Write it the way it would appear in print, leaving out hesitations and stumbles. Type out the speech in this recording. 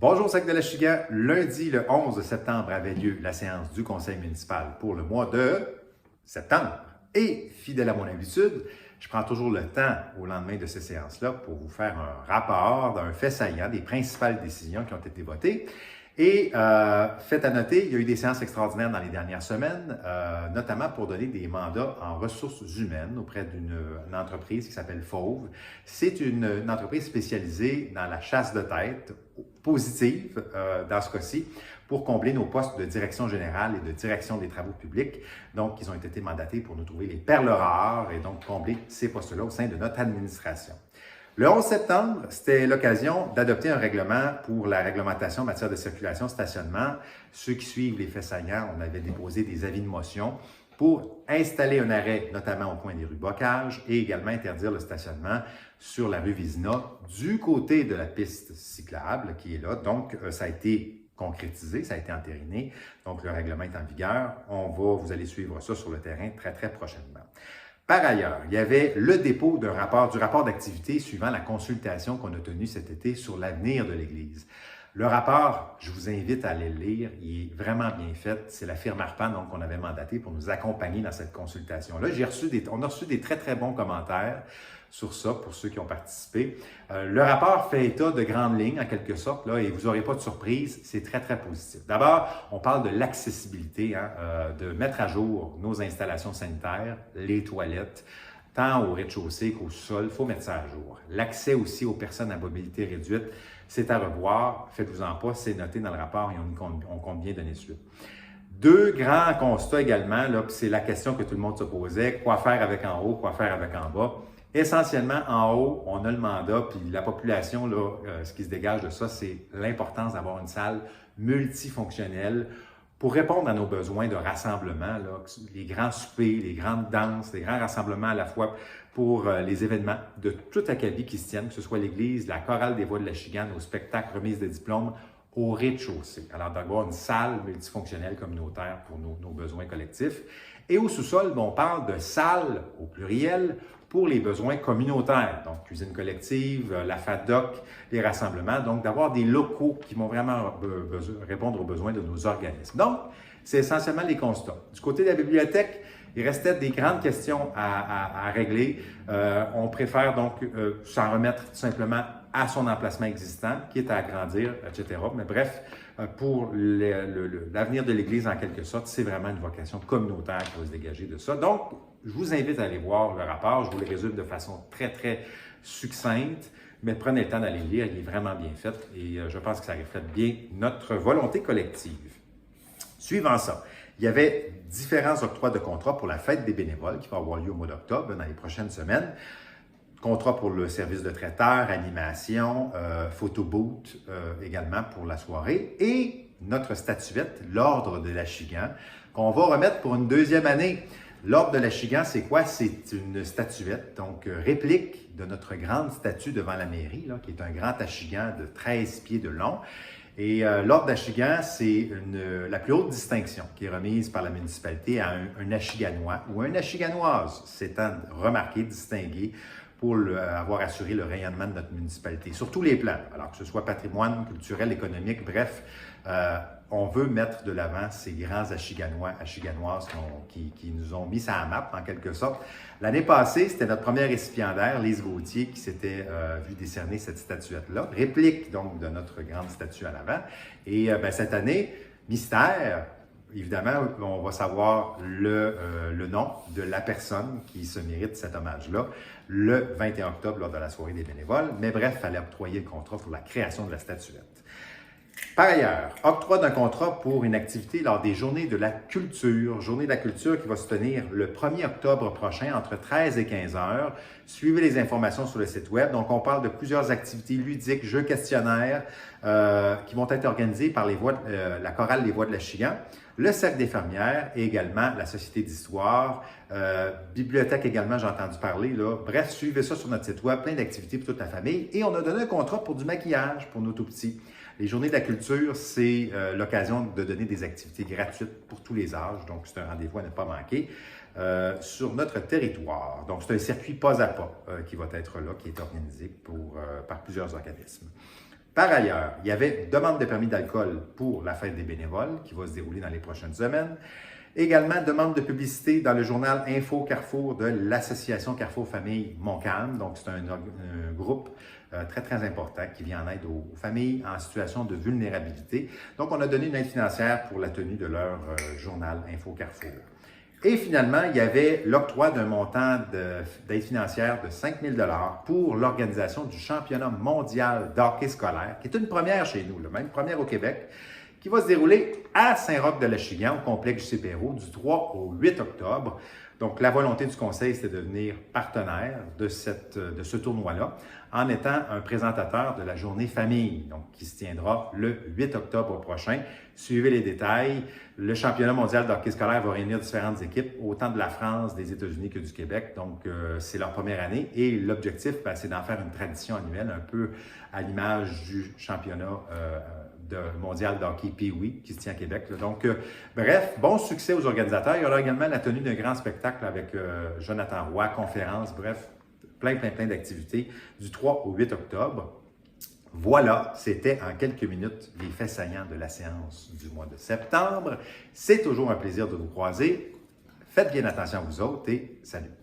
Bonjour Sac-de-la-Chigan. Lundi, le 11 septembre, avait lieu la séance du conseil municipal pour le mois de septembre. Et, fidèle à mon habitude, je prends toujours le temps au lendemain de ces séances-là pour vous faire un rapport d'un fait saillant des principales décisions qui ont été votées. Et fait à noter, il y a eu des séances extraordinaires dans les dernières semaines, notamment pour donner des mandats en ressources humaines auprès d'une entreprise qui s'appelle Fauve. C'est une entreprise spécialisée dans la chasse de tête positive, dans ce cas-ci, pour combler nos postes de direction générale et de direction des travaux publics. Donc, ils ont été mandatés pour nous trouver les perles rares et donc combler ces postes-là au sein de notre administration. Le 11 septembre, c'était l'occasion d'adopter un règlement pour la réglementation en matière de circulation, stationnement. Ceux qui suivent les faits saillants, on avait déposé des avis de motion pour installer un arrêt, notamment au coin des rues Bocage, et également interdire le stationnement sur la rue Vizina du côté de la piste cyclable qui est là. Donc, ça a été concrétisé, ça a été entériné. Donc, le règlement est en vigueur. Vous allez suivre ça sur le terrain très, très prochainement. Par ailleurs, il y avait le dépôt du rapport d'activité suivant la consultation qu'on a tenue cet été sur l'avenir de l'Église. Le rapport, je vous invite à aller le lire, il est vraiment bien fait. C'est la firme Arpan donc, qu'on avait mandaté pour nous accompagner dans cette consultation-là. On a reçu des très, très bons commentaires sur ça pour ceux qui ont participé. Le rapport fait état de grandes lignes, en quelque sorte, là, et vous n'aurez pas de surprise, c'est très, très positif. D'abord, on parle de l'accessibilité, de mettre à jour nos installations sanitaires, les toilettes, tant au rez-de-chaussée qu'au sol, il faut mettre ça à jour. L'accès aussi aux personnes à mobilité réduite, c'est à revoir, faites-vous-en pas, c'est noté dans le rapport et on compte bien donner suite. Deux grands constats également, là, c'est la question que tout le monde se posait, quoi faire avec en haut, quoi faire avec en bas. Essentiellement, en haut, on a le mandat, puis la population, là, ce qui se dégage de ça, c'est l'importance d'avoir une salle multifonctionnelle pour répondre à nos besoins de rassemblement, là, les grands soupers, les grandes danses, les grands rassemblements à la fois pour les événements de tout acabit qui se tiennent, que ce soit l'église, la chorale des voix de la Chigane, au spectacle, remise de diplômes, au rez-de-chaussée. Alors, d'avoir une salle multifonctionnelle communautaire pour nos besoins collectifs. Et au sous-sol, on parle de salles au pluriel pour les besoins communautaires, donc cuisine collective, la FADOC, les rassemblements, donc d'avoir des locaux qui vont vraiment répondre aux besoins de nos organismes. Donc, c'est essentiellement les constats. Du côté de la bibliothèque, il restait des grandes questions à régler. On préfère donc s'en remettre tout simplement à son emplacement existant, qui est à agrandir, etc. Mais bref, pour l'avenir de l'Église, en quelque sorte, c'est vraiment une vocation communautaire qui va se dégager de ça. Donc, je vous invite à aller voir le rapport. Je vous le résume de façon très, très succincte, mais prenez le temps d'aller le lire. Il est vraiment bien fait et je pense que ça reflète bien notre volonté collective. Suivant ça, il y avait différents octrois de contrats pour la fête des bénévoles qui va avoir lieu au mois d'octobre, dans les prochaines semaines. Contrat pour le service de traiteur, animation, photo booth également pour la soirée et notre statuette, l'Ordre de la Chigan, qu'on va remettre pour une deuxième année. L'Ordre de la Chigan, c'est quoi? C'est une statuette, donc réplique de notre grande statue devant la mairie, là, qui est un grand achigan de 13 pieds de long. Et l'Ordre d'Achigan, c'est la plus haute distinction qui est remise par la municipalité à un Achiganois ou une Achiganoise, s'étant remarqué, distingué pour avoir assuré le rayonnement de notre municipalité, sur tous les plans, alors que ce soit patrimoine, culturel, économique, bref, on veut mettre de l'avant ces grands Achiganois, Achiganoises qui nous ont mis ça à la map, en quelque sorte. L'année passée, c'était notre première récipiendaire, Lise Gauthier, qui s'était vue décerner cette statuette-là, réplique donc de notre grande statue à l'avant. Et cette année, mystère, évidemment, on va savoir le nom de la personne qui se mérite cet hommage-là le 21 octobre lors de la soirée des bénévoles. Mais bref, il fallait octroyer le contrat pour la création de la statuette. Par ailleurs, octroi d'un contrat pour une activité lors des Journées de la culture. Journée de la culture qui va se tenir le 1er octobre prochain entre 13 et 15 heures. Suivez les informations sur le site web. Donc, on parle de plusieurs activités ludiques, jeux questionnaires qui vont être organisés par la chorale des voix de la Chigan, le Cercle des fermières et également la Société d'histoire, bibliothèque également, j'ai entendu parler. Là. Bref, suivez ça sur notre site web, plein d'activités pour toute la famille. Et on a donné un contrat pour du maquillage pour nos tout-petits. Les Journées de la culture, c'est l'occasion de donner des activités gratuites pour tous les âges. Donc, c'est un rendez-vous à ne pas manquer sur notre territoire. Donc, c'est un circuit pas à pas qui va être là, qui est organisé par plusieurs organismes. Par ailleurs, il y avait demande de permis d'alcool pour la fête des bénévoles qui va se dérouler dans les prochaines semaines. Également, demande de publicité dans le journal Info Carrefour de l'Association Carrefour Famille Montcalm. Donc, c'est un groupe très, très important qui vient en aide aux familles en situation de vulnérabilité. Donc, on a donné une aide financière pour la tenue de leur journal Info Carrefour. Et finalement, il y avait l'octroi d'un montant d'aide financière de 5 000 $ pour l'organisation du championnat mondial d'hockey scolaire, qui est une première chez nous, même première au Québec, qui va se dérouler à Saint-Roch-de-l'Achigan, au complexe du CPRO, du 3 au 8 octobre. Donc, la volonté du conseil, c'est de devenir partenaire de ce tournoi-là, en étant un présentateur de la journée famille, donc qui se tiendra le 8 octobre prochain. Suivez les détails. Le championnat mondial d'hockey scolaire va réunir différentes équipes, autant de la France, des États-Unis que du Québec. Donc, c'est leur première année et l'objectif, c'est d'en faire une tradition annuelle, un peu à l'image du championnat mondial de hockey Pee-Wee qui se tient à Québec. Donc, bref, bon succès aux organisateurs. Il y aura également la tenue d'un grand spectacle avec Jonathan Roy, conférence, bref, plein d'activités du 3 au 8 octobre. Voilà, c'était en quelques minutes les faits saillants de la séance du mois de septembre. C'est toujours un plaisir de vous croiser. Faites bien attention à vous autres et salut!